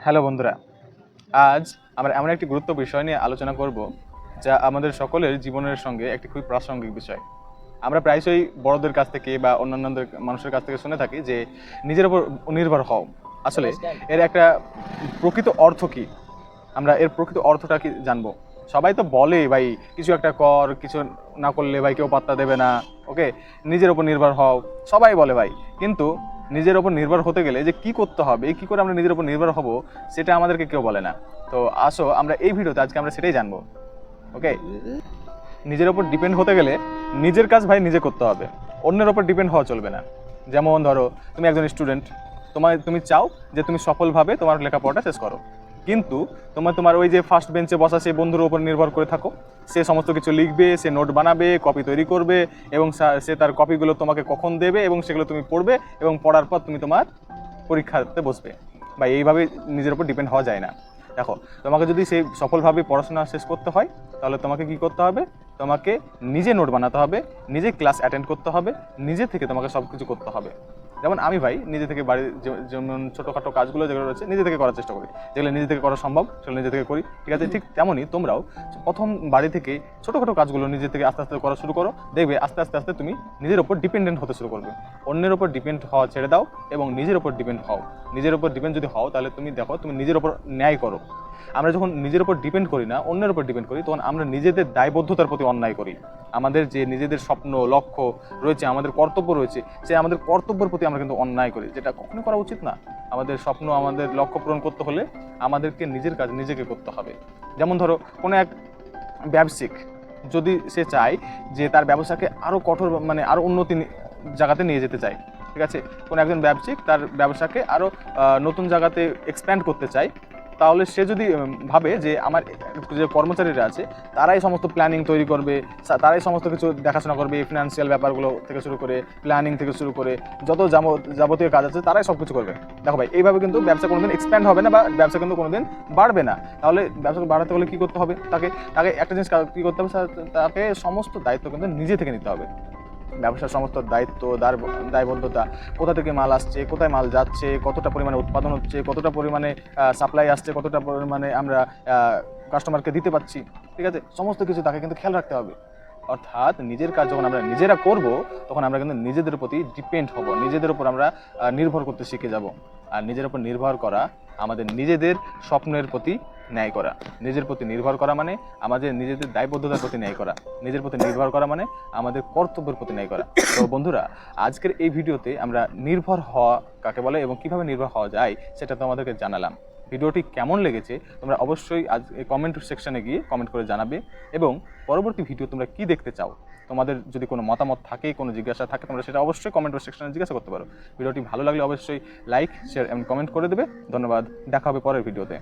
Hello বন্ধুরা, আজ আমরা এমন একটি গুরুত্বপূর্ণ বিষয় নিয়ে আলোচনা করব যা আমাদের সকলের জীবনের সঙ্গে একটি খুবই প্রাসঙ্গিক বিষয়। আমরা প্রায়শই বড়দের কাছ থেকে বা অন্যান্য মানুষের কাছ থেকে শুনে থাকি যে নিজের উপর নির্ভর হও। আসলে এর একটা প্রকৃত অর্থ কী, আমরা এর প্রকৃত অর্থটা কি জানবো। সবাই তো বলে ভাই কিছু একটা কর, কিছু না করলে ভাই কেউ পাত্তা দেবে না, ওকে, নিজের উপর নির্ভর হও, সবাই বলে ভাই। কিন্তু নিজের ওপর নির্ভর হতে গেলে যে কি করতে হবে, কি করে আমরা নিজের উপর নির্ভর হব, সেটা আমাদেরকে কেউ বলে না। তো আসো আমরা এই ভিডিওতে আজকে আমরা সেটাই জানবো। ওকে, নিজের ওপর ডিপেন্ড হতে গেলে নিজের কাজ ভাই নিজে করতে হবে, অন্যের ওপর ডিপেন্ড হওয়া চলবে না। যেমন ধরো তুমি একজন স্টুডেন্ট, তুমি চাও যে তুমি সফলভাবে তোমার লেখাপড়াটা শেষ করো, কিন্তু তোমার ওই যে ফার্স্ট বেঞ্চে বসা সেই বন্ধুর উপর নির্ভর করে থাকো। সে সমস্ত কিছু লিখবে, সে নোট বানাবে, কপি তৈরি করবে এবং সে তার কপিগুলো তোমাকে কখন দেবে এবং সেগুলো তুমি পড়বে এবং পড়ার পর তুমি তোমার পরীক্ষাতে বসবে। বা এইভাবে নিজের উপর ডিপেন্ড হওয়া যায় না। দেখো, তোমাকে যদি সেই সফলভাবে পড়াশোনা শেষ করতে হয় তাহলে তোমাকে কি করতে হবে, তোমাকে নিজে নোট বানাতে হবে, নিজে ক্লাস অ্যাটেন্ড করতে হবে, নিজে থেকে তোমাকে সব কিছু করতে হবে। যেমন আমি ভাই নিজে থেকে বাড়ির যেমন ছোটোখাটো কাজগুলো যেগুলো রয়েছে নিজে থেকে করার চেষ্টা করি, যেগুলো নিজে থেকে করা সম্ভব সেগুলো নিজে থেকে করি, ঠিক আছে। ঠিক তেমনই তোমরাও প্রথম বাড়ি থেকে ছোটোখাটো কাজগুলো নিজে থেকে আস্তে আস্তে করা শুরু করো, দেখবে আস্তে আস্তে আস্তে তুমি নিজের ওপর ডিপেন্ডেন্ট হতে শুরু করবে। অন্যের ওপর ডিপেন্ড হওয়া ছেড়ে দাও এবং নিজের ওপর ডিপেন্ড হও। নিজের ওপর ডিপেন্ড যদি হও তাহলে তুমি দেখো তুমি নিজের ওপর ন্যায় করো। আমরা যখন নিজের উপর ডিপেন্ড করি না, অন্যের উপর ডিপেন্ড করি, তখন আমরা নিজেদের দায়বদ্ধতার প্রতি অন্যায় করি। আমাদের যে নিজেদের স্বপ্ন লক্ষ্য রয়েছে, আমাদের কর্তব্য রয়েছে, সে আমাদের কর্তব্যের প্রতি আমরা কিন্তু অন্যায় করি, যেটা কখনোই করা উচিত না। আমাদের স্বপ্ন, আমাদের লক্ষ্য পূরণ করতে হলে আমাদেরকে নিজের কাজ নিজেকে করতে হবে। যেমন ধরো কোনো এক ব্যবসায়িক যদি সে চায় যে তার ব্যবসাকে আরও কঠোর আরও উন্নতি জায়গাতে নিয়ে যেতে চায়, ঠিক আছে, কোনো একজন ব্যবসায়িক তার ব্যবসাকে আরও নতুন জায়গাতে এক্সপ্যান্ড করতে চায়, তাহলে সে যদি ভাবে যে আমার যে কর্মচারীরা আছে তারাই সমস্ত প্ল্যানিং তৈরি করবে, তারাই সমস্ত কিছু দেখাশোনা করবে, ফিনান্সিয়াল ব্যাপারগুলো থেকে শুরু করে প্ল্যানিং থেকে শুরু করে যত যাবতীয় কাজ আছে তারাই সব কিছু করবে। দেখো ভাই, এইভাবে কিন্তু ব্যবসা কোনোদিন এক্সপ্যান্ড হবে না বা ব্যবসা কিন্তু কোনোদিন বাড়বে না। তাহলে ব্যবসাকে বাড়াতে হলে কী করতে হবে, তাকে একটা জিনিস কী করতে হবে, তাকে সমস্ত দায়িত্ব কিন্তু নিজে থেকে নিতে হবে। ব্যবসার সমস্ত দায়িত্ব, দায়বদ্ধতা, কোথা থেকে মাল আসছে, কোথায় মাল যাচ্ছে, কতটা পরিমাণে উৎপাদন হচ্ছে, কতটা পরিমাণে সাপ্লাই আসছে, কতটা পরিমাণে আমরা কাস্টমারকে দিতে পারছি, ঠিক আছে, সমস্ত কিছু তাকে কিন্তু খেয়াল রাখতে হবে। অর্থাৎ নিজের কাজ যখন আমরা নিজেরা করব তখন আমরা কিন্তু নিজেদের প্রতি ডিপেন্ড হব, নিজেদের উপর আমরা নির্ভর করতে শিখে যাব। আর নিজের উপর নির্ভর করা আমাদের নিজেদের স্বপ্নের প্রতি ন্যায় করা। নিজের প্রতি নির্ভর করা মানে আমাদের নিজেদের দায়বদ্ধতার প্রতি ন্যায় করা। নিজের প্রতি নির্ভর করা মানে আমাদের কর্তব্যের প্রতি ন্যায় করা। তো বন্ধুরা, আজকের এই ভিডিওতে আমরা নির্ভর হওয়া কাকে বলে এবং কিভাবে নির্ভর হওয়া যায় সেটা তো আমাদেরকে জানালাম। ভিডিওটি কেমন লেগেছে তোমরা অবশ্যই আজ কমেন্ট সেকশনে গিয়ে কমেন্ট করে জানাবে এবং পরবর্তী ভিডিও তোমরা কি দেখতে চাও, তোমাদের যদি কোনো মতামত থাকে, কোনো জিজ্ঞাসা থাকে, তোমরা সেটা অবশ্যই কমেন্ট সেকশনে জিজ্ঞাসা করতে পারো। ভিডিওটি ভালো লাগলে অবশ্যই লাইক, শেয়ার এবং কমেন্ট করে দেবে। ধন্যবাদ, দেখা হবে পরের ভিডিওতে।